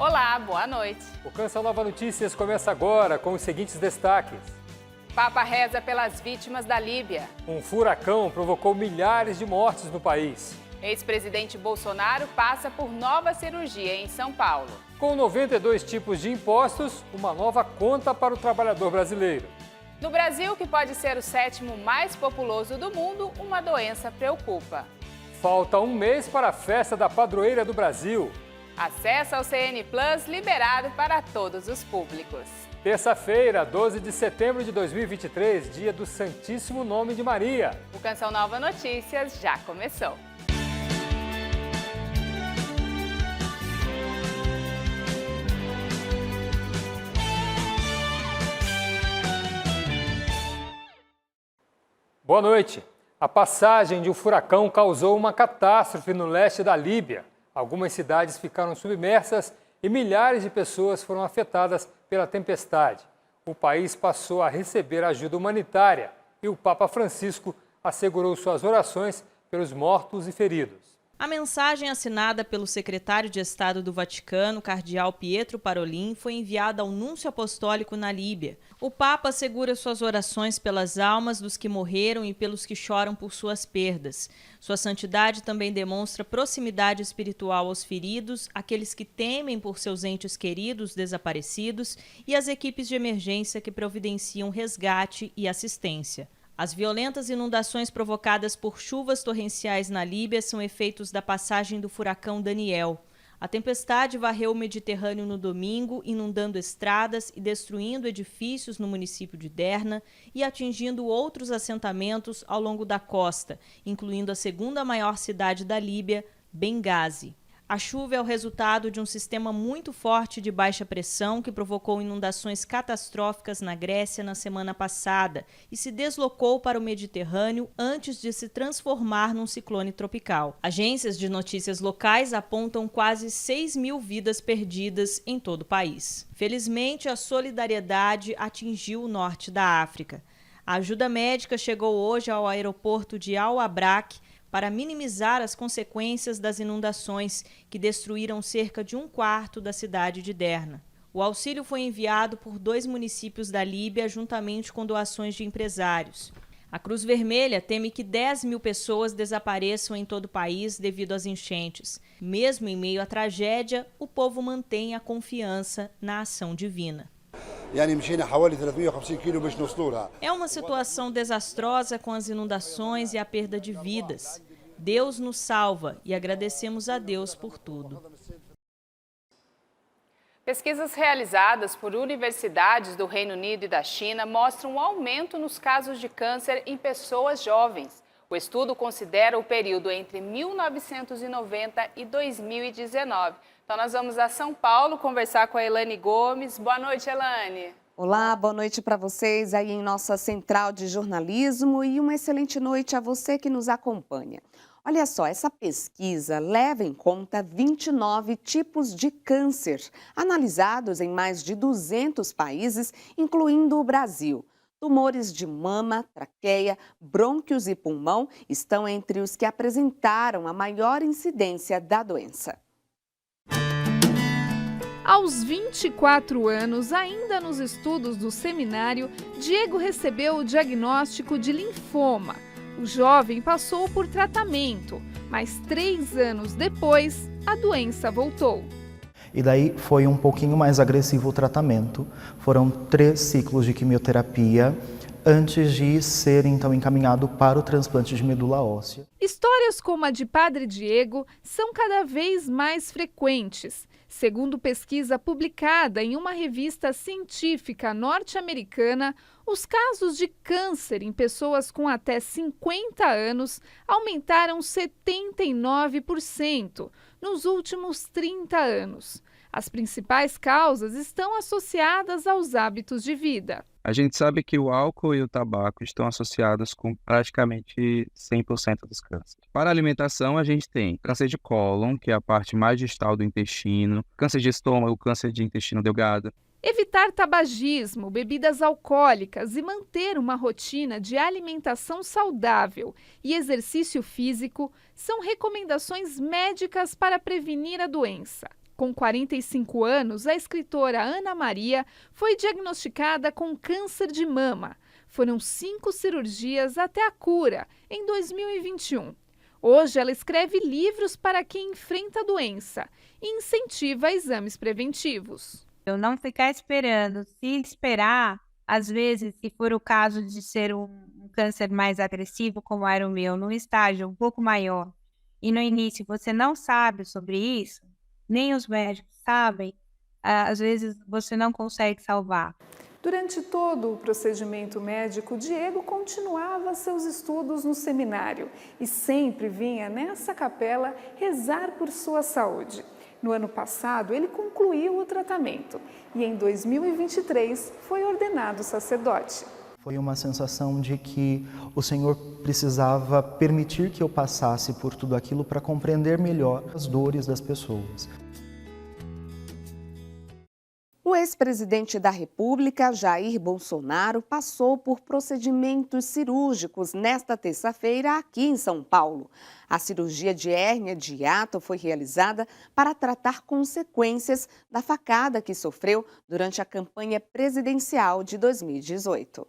Olá, boa noite. O Canção Nova Notícias começa agora com os seguintes destaques. Papa reza pelas vítimas da Líbia. Um furacão provocou milhares de mortes no país. Ex-presidente Bolsonaro passa por nova cirurgia em São Paulo. Com 92 tipos de impostos, uma nova conta para o trabalhador brasileiro. No Brasil, que pode ser o 7º mais populoso do mundo, uma doença preocupa. Falta um mês para a festa da padroeira do Brasil. Acesso ao CN Plus liberado para todos os públicos. Terça-feira, 12 de setembro de 2023, dia do Santíssimo Nome de Maria. O Canção Nova Notícias já começou. Boa noite. A passagem de um furacão causou uma catástrofe no leste da Líbia. Algumas cidades ficaram submersas e milhares de pessoas foram afetadas pela tempestade. O país passou a receber ajuda humanitária e o Papa Francisco assegurou suas orações pelos mortos e feridos. A mensagem assinada pelo secretário de Estado do Vaticano, cardeal Pietro Parolin, foi enviada ao núncio apostólico na Líbia. O Papa assegura suas orações pelas almas dos que morreram e pelos que choram por suas perdas. Sua santidade também demonstra proximidade espiritual aos feridos, aqueles que temem por seus entes queridos desaparecidos e as equipes de emergência que providenciam resgate e assistência. As violentas inundações provocadas por chuvas torrenciais na Líbia são efeitos da passagem do furacão Daniel. A tempestade varreu o Mediterrâneo no domingo, inundando estradas e destruindo edifícios no município de Derna e atingindo outros assentamentos ao longo da costa, incluindo a segunda maior cidade da Líbia, Benghazi. A chuva é o resultado de um sistema muito forte de baixa pressão que provocou inundações catastróficas na Grécia na semana passada e se deslocou para o Mediterrâneo antes de se transformar num ciclone tropical. Agências de notícias locais apontam quase 6.000 vidas perdidas em todo o país. Felizmente, a solidariedade atingiu o norte da África. A ajuda médica chegou hoje ao aeroporto de Al-Abrak para minimizar as consequências das inundações que destruíram cerca de um quarto da cidade de Derna. O auxílio foi enviado por 2 municípios da Líbia, juntamente com doações de empresários. A Cruz Vermelha teme que 10.000 pessoas desapareçam em todo o país devido às enchentes. Mesmo em meio à tragédia, o povo mantém a confiança na ação divina. É uma situação desastrosa com as inundações e a perda de vidas. Deus nos salva e agradecemos a Deus por tudo. Pesquisas realizadas por universidades do Reino Unido e da China mostram um aumento nos casos de câncer em pessoas jovens. O estudo considera o período entre 1990 e 2019. Então nós vamos a São Paulo conversar com a Elane Gomes. Boa noite, Elane. Olá, boa noite para vocês aí em nossa central de jornalismo e uma excelente noite a você que nos acompanha. Olha só, essa pesquisa leva em conta 29 tipos de câncer, analisados em mais de 200 países, incluindo o Brasil. Tumores de mama, traqueia, brônquios e pulmão estão entre os que apresentaram a maior incidência da doença. Aos 24 anos, ainda nos estudos do seminário, Diego recebeu o diagnóstico de linfoma. O jovem passou por tratamento, mas 3 anos depois, a doença voltou. E daí foi um pouquinho mais agressivo o tratamento. Foram 3 ciclos de quimioterapia antes de ser então encaminhado para o transplante de medula óssea. Histórias como a de Padre Diego são cada vez mais frequentes. Segundo pesquisa publicada em uma revista científica norte-americana, os casos de câncer em pessoas com até 50 anos aumentaram 79% nos últimos 30 anos. As principais causas estão associadas aos hábitos de vida. A gente sabe que o álcool e o tabaco estão associados com praticamente 100% dos cânceres. Para a alimentação, a gente tem câncer de cólon, que é a parte mais distal do intestino, câncer de estômago, câncer de intestino delgado. Evitar tabagismo, bebidas alcoólicas e manter uma rotina de alimentação saudável e exercício físico são recomendações médicas para prevenir a doença. Com 45 anos, a escritora Ana Maria foi diagnosticada com câncer de mama. Foram 5 cirurgias até a cura, em 2021. Hoje, ela escreve livros para quem enfrenta a doença e incentiva exames preventivos. Eu não ficar esperando. Se esperar, às vezes, se for o caso de ser um câncer mais agressivo, como era o meu, num estágio um pouco maior, e no início você não sabe sobre isso, nem os médicos sabem, às vezes você não consegue salvar. Durante todo o procedimento médico, Diego continuava seus estudos no seminário e sempre vinha nessa capela rezar por sua saúde. No ano passado, ele concluiu o tratamento e em 2023 foi ordenado sacerdote. Foi uma sensação de que o Senhor precisava permitir que eu passasse por tudo aquilo para compreender melhor as dores das pessoas. O ex-presidente da República, Jair Bolsonaro, passou por procedimentos cirúrgicos nesta terça-feira aqui em São Paulo. A cirurgia de hérnia de hiato foi realizada para tratar consequências da facada que sofreu durante a campanha presidencial de 2018.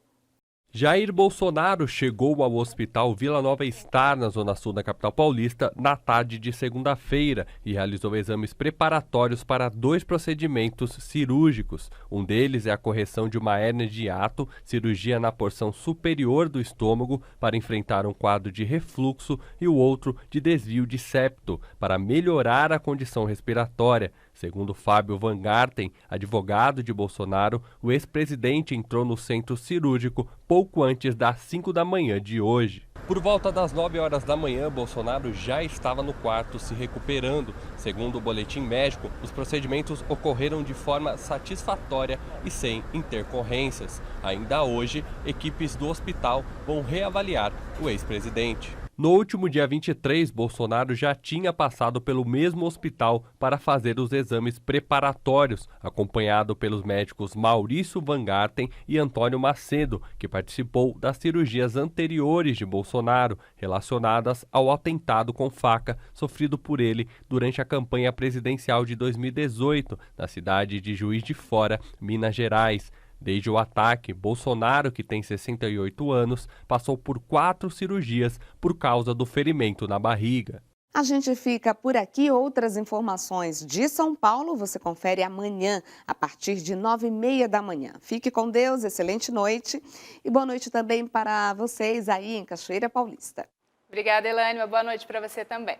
Jair Bolsonaro chegou ao Hospital Vila Nova Star, na zona sul da capital paulista, na tarde de segunda-feira e realizou exames preparatórios para 2 procedimentos cirúrgicos. Um deles é a correção de uma hérnia de hiato, cirurgia na porção superior do estômago para enfrentar um quadro de refluxo, e o outro de desvio de septo, para melhorar a condição respiratória. Segundo Fábio Van Garten, advogado de Bolsonaro, o ex-presidente entrou no centro cirúrgico pouco antes das 5 da manhã de hoje. Por volta das 9 horas da manhã, Bolsonaro já estava no quarto se recuperando. Segundo o boletim médico, os procedimentos ocorreram de forma satisfatória e sem intercorrências. Ainda hoje, equipes do hospital vão reavaliar o ex-presidente. No último dia 23, Bolsonaro já tinha passado pelo mesmo hospital para fazer os exames preparatórios, acompanhado pelos médicos Maurício Van Garten e Antônio Macedo, que participou das cirurgias anteriores de Bolsonaro, relacionadas ao atentado com faca sofrido por ele durante a campanha presidencial de 2018, na cidade de Juiz de Fora, Minas Gerais. Desde o ataque, Bolsonaro, que tem 68 anos, passou por 4 cirurgias por causa do ferimento na barriga. A gente fica por aqui. Outras informações de São Paulo você confere amanhã, a partir de 9h30 da manhã. Fique com Deus, excelente noite e boa noite também para vocês aí em Cachoeira Paulista. Obrigada, Elaine. Uma boa noite para você também.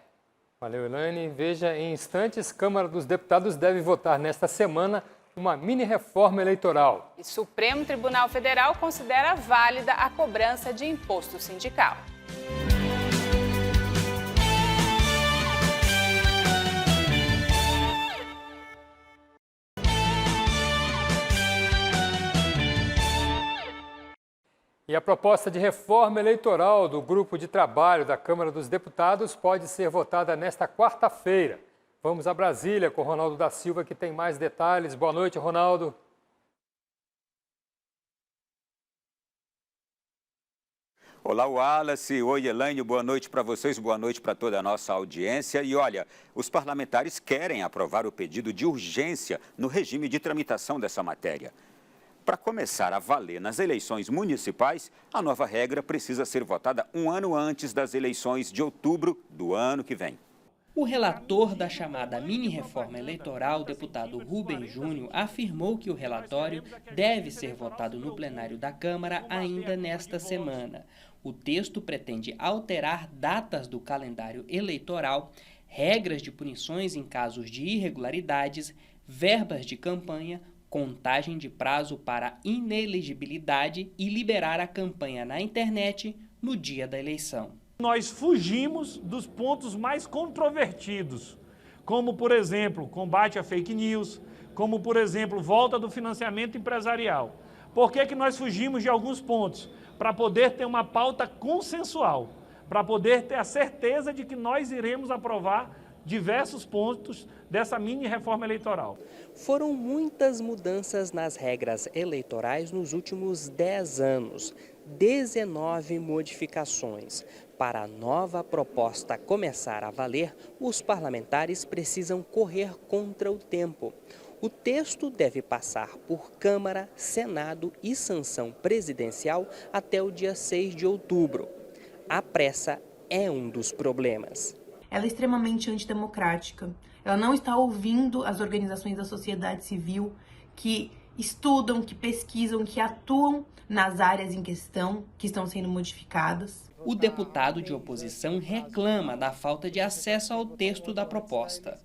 Valeu, Elaine. Veja, em instantes, Câmara dos Deputados deve votar nesta semana uma mini-reforma eleitoral. E Supremo Tribunal Federal considera válida a cobrança de imposto sindical. E a proposta de reforma eleitoral do Grupo de Trabalho da Câmara dos Deputados pode ser votada nesta quarta-feira. Vamos a Brasília com Ronaldo da Silva, que tem mais detalhes. Boa noite, Ronaldo. Olá, Wallace. Oi, Elaine. Boa noite para vocês, boa noite para toda a nossa audiência. E olha, os parlamentares querem aprovar o pedido de urgência no regime de tramitação dessa matéria. Para começar a valer nas eleições municipais, a nova regra precisa ser votada um ano antes das eleições de outubro do ano que vem. O relator da chamada mini-reforma eleitoral, o deputado Rubem Júnior, afirmou que o relatório deve ser votado no plenário da Câmara ainda nesta semana. O texto pretende alterar datas do calendário eleitoral, regras de punições em casos de irregularidades, verbas de campanha, contagem de prazo para inelegibilidade e liberar a campanha na internet no dia da eleição. Nós fugimos dos pontos mais controvertidos, como, por exemplo, combate a fake news, como, por exemplo, volta do financiamento empresarial. Por que nós fugimos de alguns pontos? Para poder ter uma pauta consensual, para poder ter a certeza de que nós iremos aprovar diversos pontos dessa mini reforma eleitoral. Foram muitas mudanças nas regras eleitorais nos últimos 10 anos, 19 modificações. Para a nova proposta começar a valer, os parlamentares precisam correr contra o tempo. O texto deve passar por Câmara, Senado e sanção presidencial até o dia 6 de outubro. A pressa é um dos problemas. Ela é extremamente antidemocrática. Ela não está ouvindo as organizações da sociedade civil que estudam, que pesquisam, que atuam nas áreas em questão que estão sendo modificadas. O deputado de oposição reclama da falta de acesso ao texto da proposta.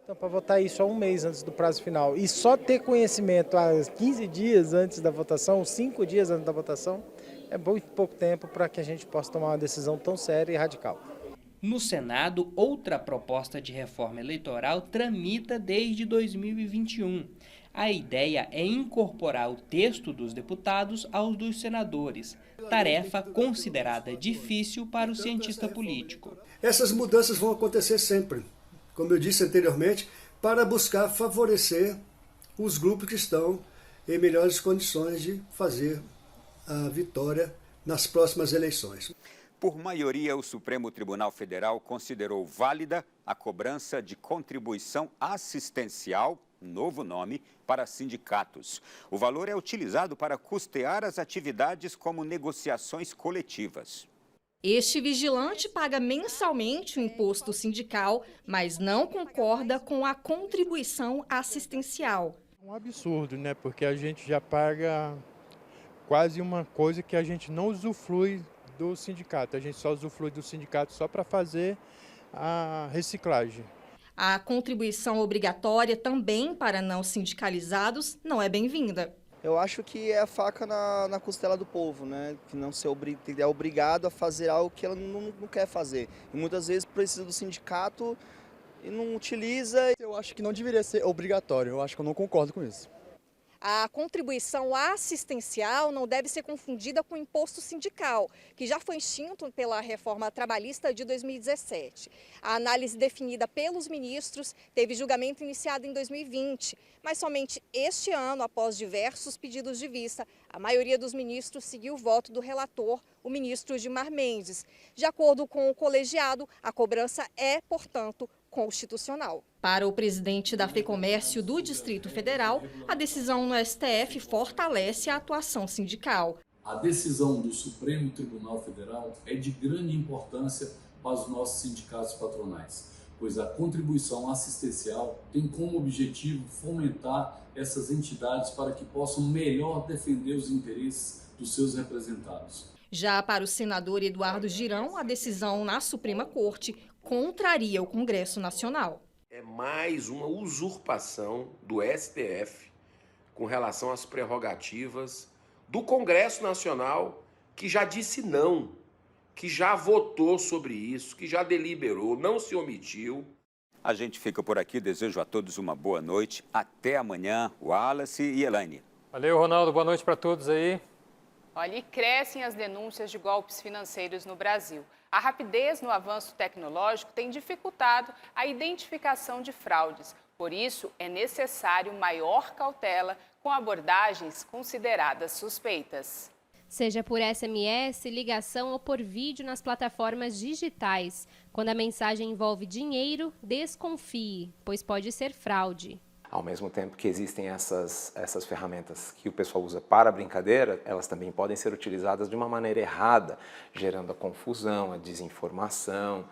Então, para votar isso há um mês antes do prazo final e só ter conhecimento há 15 dias antes da votação, 5 dias antes da votação, é muito pouco tempo para que a gente possa tomar uma decisão tão séria e radical. No Senado, outra proposta de reforma eleitoral tramita desde 2021. A ideia é incorporar o texto dos deputados aos dos senadores, tarefa considerada difícil para o cientista político. Essas mudanças vão acontecer sempre, como eu disse anteriormente, para buscar favorecer os grupos que estão em melhores condições de fazer a vitória nas próximas eleições. Por maioria, o Supremo Tribunal Federal considerou válida a cobrança de contribuição assistencial, novo nome, para sindicatos. O valor é utilizado para custear as atividades como negociações coletivas. Este vigilante paga mensalmente o imposto sindical, mas não concorda com a contribuição assistencial. É um absurdo, né? Porque a gente já paga quase uma coisa que a gente não usufrui do sindicato. A gente só usufrui do sindicato só para fazer a reciclagem. A contribuição obrigatória também para não sindicalizados não é bem-vinda. Eu acho que é a faca na costela do povo, né? Que não é obrigado a fazer algo que ela não quer fazer. E muitas vezes precisa do sindicato e não utiliza. Eu acho que não deveria ser obrigatório, eu acho que eu não concordo com isso. A contribuição assistencial não deve ser confundida com o imposto sindical, que já foi extinto pela reforma trabalhista de 2017. A análise definida pelos ministros teve julgamento iniciado em 2020, mas somente este ano, após diversos pedidos de vista, a maioria dos ministros seguiu o voto do relator, o ministro Gilmar Mendes. De acordo com o colegiado, a cobrança é, portanto, constitucional. Para o presidente da FEComércio do Distrito Federal, a decisão no STF fortalece a atuação sindical. A decisão do Supremo Tribunal Federal é de grande importância para os nossos sindicatos patronais, pois a contribuição assistencial tem como objetivo fomentar essas entidades para que possam melhor defender os interesses dos seus representados. Já para o senador Eduardo Girão, a decisão na Suprema Corte contraria o Congresso Nacional. É mais uma usurpação do STF com relação às prerrogativas do Congresso Nacional, que já disse não, que já votou sobre isso, que já deliberou, não se omitiu. A gente fica por aqui, desejo a todos uma boa noite. Até amanhã, Wallace e Elaine. Valeu, Ronaldo. Boa noite para todos aí. Olha, e crescem as denúncias de golpes financeiros no Brasil. A rapidez no avanço tecnológico tem dificultado a identificação de fraudes. Por isso, é necessário maior cautela com abordagens consideradas suspeitas. Seja por SMS, ligação ou por vídeo nas plataformas digitais. Quando a mensagem envolve dinheiro, desconfie, pois pode ser fraude. Ao mesmo tempo que existem essas ferramentas que o pessoal usa para a brincadeira, elas também podem ser utilizadas de uma maneira errada, gerando a confusão, a desinformação,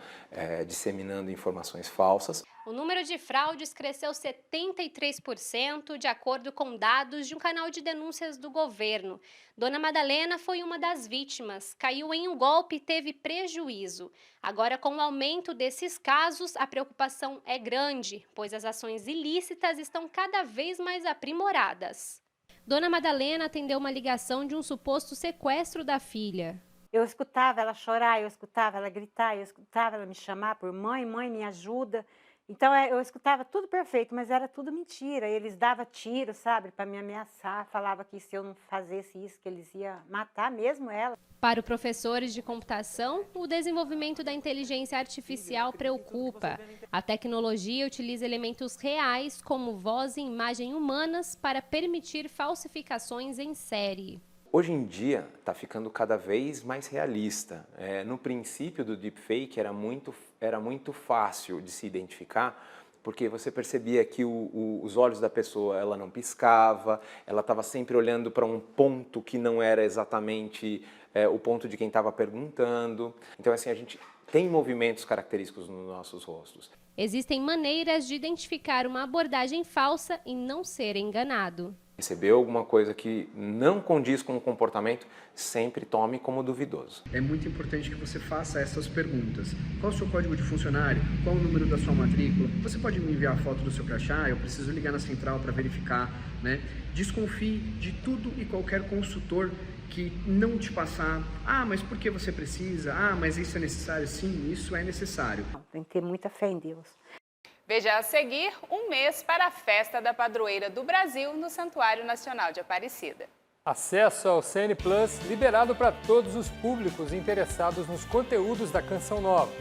disseminando informações falsas. O número de fraudes cresceu 73%, de acordo com dados de um canal de denúncias do governo. Dona Madalena foi uma das vítimas, caiu em um golpe e teve prejuízo. Agora, com o aumento desses casos, a preocupação é grande, pois as ações ilícitas estão cada vez mais aprimoradas. Dona Madalena atendeu uma ligação de um suposto sequestro da filha. Eu escutava ela chorar, eu escutava ela gritar, eu escutava ela me chamar por mãe, mãe, me ajuda. Então eu escutava tudo perfeito, mas era tudo mentira. Eles davam tiro, sabe, para me ameaçar. Falava que se eu não fizesse isso, que eles iam matar mesmo ela. Para professores de computação, o desenvolvimento da inteligência artificial preocupa. A tecnologia utiliza elementos reais, como voz e imagem humanas, para permitir falsificações em série. Hoje em dia está ficando cada vez mais realista. No princípio do deepfake era muito fácil de se identificar, porque você percebia que os olhos da pessoa ela não piscava, ela estava sempre olhando para um ponto que não era exatamente o ponto de quem estava perguntando. Então assim, a gente tem movimentos característicos nos nossos rostos. Existem maneiras de identificar uma abordagem falsa e não ser enganado. Recebeu alguma coisa que não condiz com o comportamento, sempre tome como duvidoso. É muito importante que você faça essas perguntas. Qual o seu código de funcionário? Qual o número da sua matrícula? Você pode me enviar a foto do seu crachá? Eu preciso ligar na central para verificar, né? Desconfie de tudo e qualquer consultor que não te passar. Ah, mas por que você precisa? Ah, mas isso é necessário? Sim, isso é necessário. Tem que ter muita fé em Deus. Veja a seguir um mês para a festa da padroeira do Brasil no Santuário Nacional de Aparecida. Acesso ao CN Plus liberado para todos os públicos interessados nos conteúdos da Canção Nova.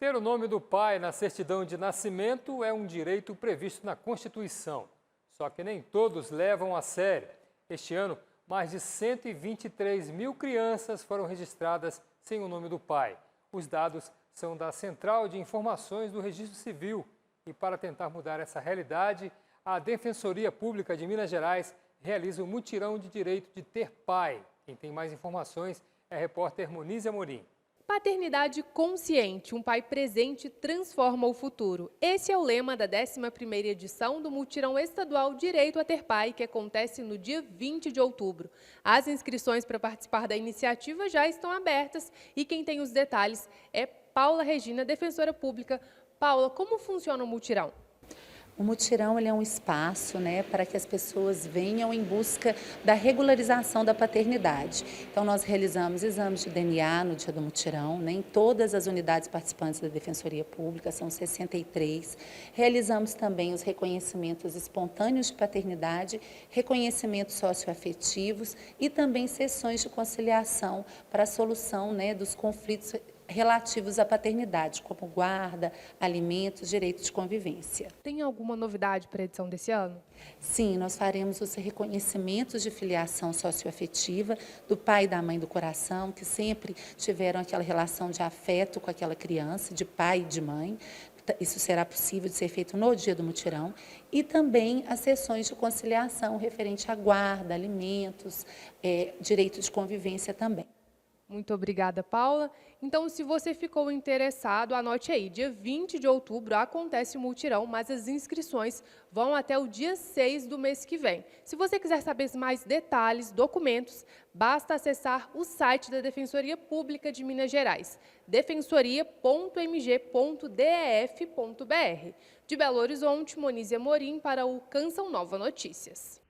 Ter o nome do pai na certidão de nascimento é um direito previsto na Constituição. Só que nem todos levam a sério. Este ano, mais de 123 mil crianças foram registradas sem o nome do pai. Os dados são da Central de Informações do Registro Civil. E para tentar mudar essa realidade, a Defensoria Pública de Minas Gerais realiza um mutirão de direito de ter pai. Quem tem mais informações é a repórter Monize Amorim. Paternidade consciente, um pai presente transforma o futuro. Esse é o lema da 11ª edição do Mutirão Estadual Direito a Ter Pai, que acontece no dia 20 de outubro. As inscrições para participar da iniciativa já estão abertas e quem tem os detalhes é Paula Regina, defensora pública. Paula, como funciona o mutirão? O mutirão ele é um espaço, para que as pessoas venham em busca da regularização da paternidade. Então, nós realizamos exames de DNA no dia do mutirão, em todas as unidades participantes da Defensoria Pública, são 63. Realizamos também os reconhecimentos espontâneos de paternidade, reconhecimentos socioafetivos e também sessões de conciliação para a solução dos conflitos relativos à paternidade, como guarda, alimentos, direitos de convivência. Tem alguma novidade para a edição desse ano? Sim, nós faremos os reconhecimentos de filiação socioafetiva do pai e da mãe do coração, que sempre tiveram aquela relação de afeto com aquela criança, de pai e de mãe. Isso será possível de ser feito no dia do mutirão. E também as sessões de conciliação referente à guarda, alimentos, direito de convivência também. Muito obrigada, Paula. Então, se você ficou interessado, anote aí, dia 20 de outubro acontece o mutirão, mas as inscrições vão até o dia 6 do mês que vem. Se você quiser saber mais detalhes, documentos, basta acessar o site da Defensoria Pública de Minas Gerais, defensoria.mg.def.br. De Belo Horizonte, Monize Amorim para o Canção Nova Notícias.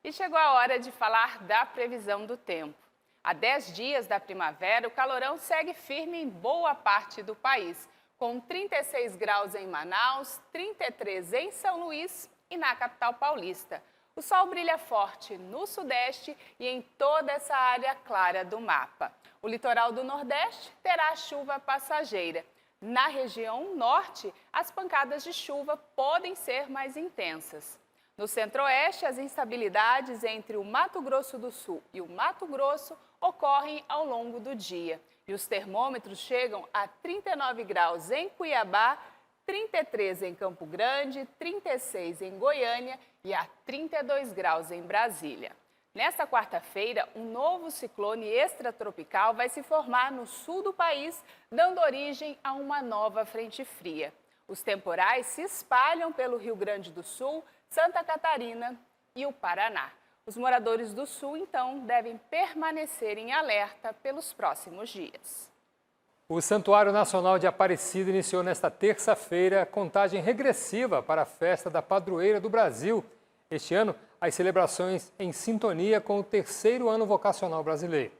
E chegou a hora de falar da previsão do tempo. Há 10 dias da primavera, o calorão segue firme em boa parte do país, com 36 graus em Manaus, 33 em São Luís e na capital paulista. O sol brilha forte no sudeste e em toda essa área clara do mapa. O litoral do Nordeste terá chuva passageira. Na região norte, as pancadas de chuva podem ser mais intensas. No centro-oeste, as instabilidades entre o Mato Grosso do Sul e o Mato Grosso ocorrem ao longo do dia. E os termômetros chegam a 39 graus em Cuiabá, 33 em Campo Grande, 36 em Goiânia e a 32 graus em Brasília. Nesta quarta-feira, um novo ciclone extratropical vai se formar no sul do país, dando origem a uma nova frente fria. Os temporais se espalham pelo Rio Grande do Sul, Santa Catarina e o Paraná. Os moradores do Sul, então, devem permanecer em alerta pelos próximos dias. O Santuário Nacional de Aparecida iniciou nesta terça-feira a contagem regressiva para a festa da padroeira do Brasil. Este ano, as celebrações em sintonia com o 3º ano vocacional brasileiro.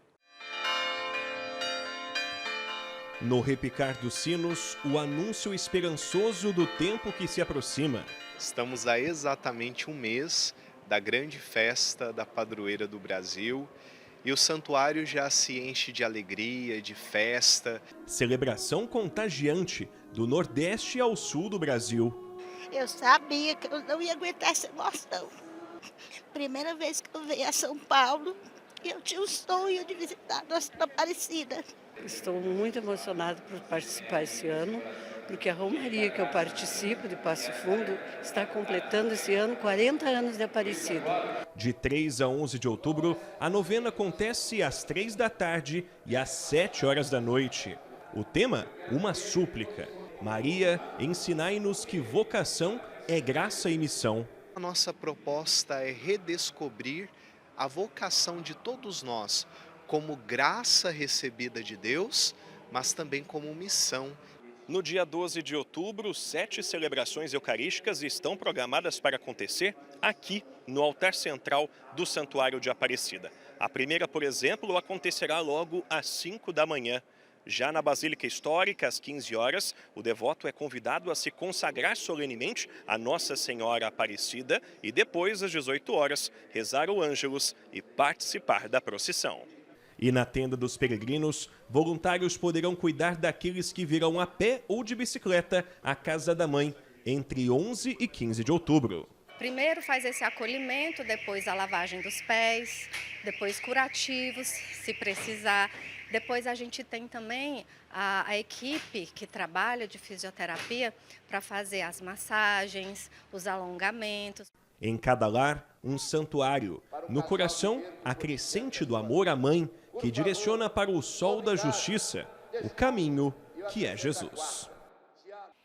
No repicar dos sinos, o anúncio esperançoso do tempo que se aproxima. Estamos a exatamente um mês da grande festa da padroeira do Brasil e o santuário já se enche de alegria, de festa. Celebração contagiante do Nordeste ao Sul do Brasil. Eu sabia que eu não ia aguentar essa emoção. Primeira vez que eu venho a São Paulo, eu tinha um sonho de visitar Nossa Senhora Aparecida. Estou muito emocionada por participar esse ano, porque a Romaria que eu participo, de Passo Fundo, está completando esse ano 40 anos de Aparecida. De 3 a 11 de outubro, a novena acontece às 3 da tarde e às 7 horas da noite. O tema, uma súplica. Maria, ensinai-nos que vocação é graça e missão. A nossa proposta é redescobrir a vocação de todos nós como graça recebida de Deus, mas também como missão. No dia 12 de outubro, 7 celebrações eucarísticas estão programadas para acontecer aqui no altar central do Santuário de Aparecida. A primeira, por exemplo, acontecerá logo às 5 da manhã. Já na Basílica Histórica, às 15 horas, o devoto é convidado a se consagrar solenemente a Nossa Senhora Aparecida e depois, às 18 horas, rezar o Ângelus e participar da procissão. E na tenda dos peregrinos, voluntários poderão cuidar daqueles que virão a pé ou de bicicleta à Casa da Mãe, entre 11 e 15 de outubro. Primeiro faz esse acolhimento, depois a lavagem dos pés, depois curativos, se precisar. Depois a gente tem também a equipe que trabalha de fisioterapia para fazer as massagens, os alongamentos. Em cada lar, um santuário. No coração, a crescente do amor à mãe, que direciona para o sol da justiça, o caminho que é Jesus.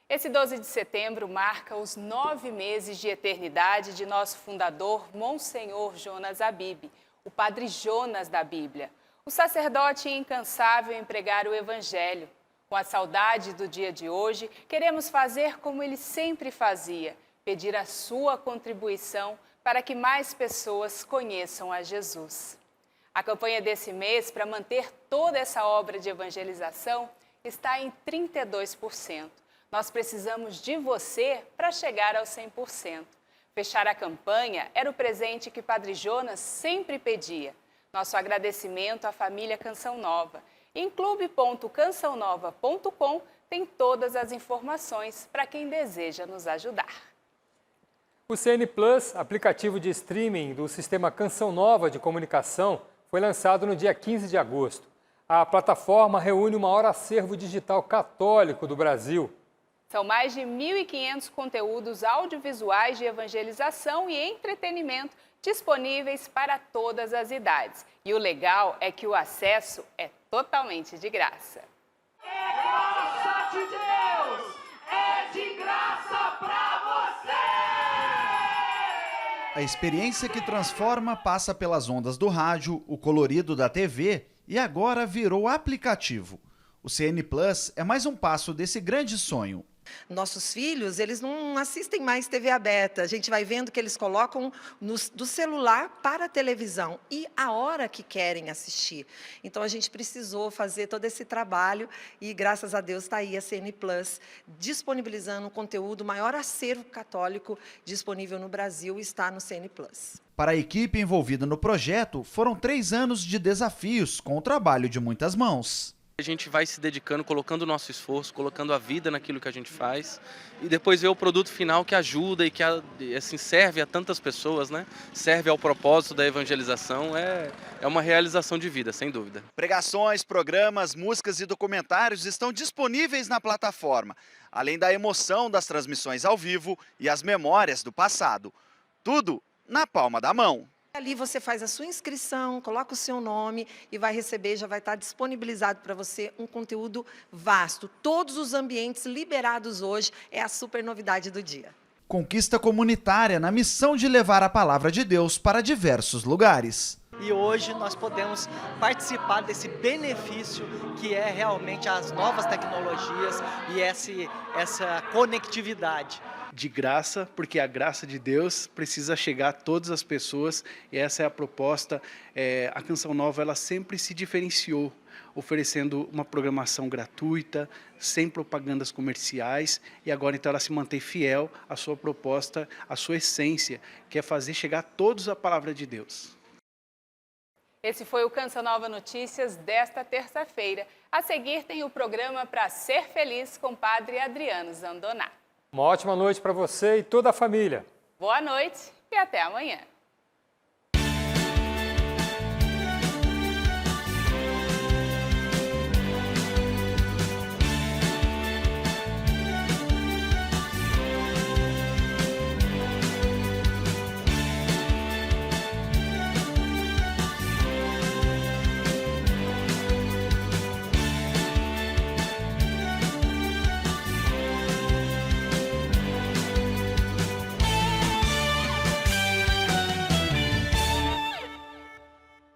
Esse 12 de setembro marca os 9 meses de eternidade de nosso fundador, Monsenhor Jonas Abib, o Padre Jonas da Bíblia. O sacerdote incansável em pregar o Evangelho. Com a saudade do dia de hoje, queremos fazer como ele sempre fazia, pedir a sua contribuição para que mais pessoas conheçam a Jesus. A campanha desse mês para manter toda essa obra de evangelização está em 32%. Nós precisamos de você para chegar aos 100%. Fechar a campanha era o presente que Padre Jonas sempre pedia. Nosso agradecimento à família Canção Nova. Em clube.cançãonova.com tem todas as informações para quem deseja nos ajudar. O CN Plus, aplicativo de streaming do sistema Canção Nova de comunicação, foi lançado no dia 15 de agosto. A plataforma reúne o maior acervo digital católico do Brasil. São mais de 1.500 conteúdos audiovisuais de evangelização e entretenimento disponíveis para todas as idades. E o legal é que o acesso é totalmente de graça. É graça de Deus! É de graça pra você! A experiência que transforma passa pelas ondas do rádio, o colorido da TV e agora virou aplicativo. O CN Plus é mais um passo desse grande sonho. Nossos filhos, eles não assistem mais TV aberta. A gente vai vendo que eles colocam do celular para a televisão e a hora que querem assistir. Então, a gente precisou fazer todo esse trabalho e, graças a Deus, está aí a CN Plus, disponibilizando um conteúdo, o maior acervo católico disponível no Brasil está no CN Plus. Para a equipe envolvida no projeto, foram 3 anos de desafios com o trabalho de muitas mãos. A gente vai se dedicando, colocando o nosso esforço, colocando a vida naquilo que a gente faz e depois ver o produto final que ajuda e que assim, serve a tantas pessoas, né? Serve ao propósito da evangelização, é uma realização de vida, sem dúvida. Pregações, programas, músicas e documentários estão disponíveis na plataforma, além da emoção das transmissões ao vivo e as memórias do passado. Tudo na palma da mão. Ali você faz a sua inscrição, coloca o seu nome e vai receber, já vai estar disponibilizado para você um conteúdo vasto. Todos os ambientes liberados hoje é a super novidade do dia. Conquista comunitária na missão de levar a palavra de Deus para diversos lugares. E hoje nós podemos participar desse benefício que é realmente as novas tecnologias e essa conectividade. de graça, porque a graça de Deus precisa chegar a todas as pessoas, e essa é a proposta. A Canção Nova, ela sempre se diferenciou, oferecendo uma programação gratuita, sem propagandas comerciais, e agora então ela se mantém fiel à sua proposta, à sua essência, que é fazer chegar a todos a palavra de Deus. Esse foi o Canção Nova Notícias desta terça-feira. A seguir tem o programa Pra Ser Feliz com o Padre Adriano Zandoná. Uma ótima noite para você e toda a família. Boa noite e até amanhã.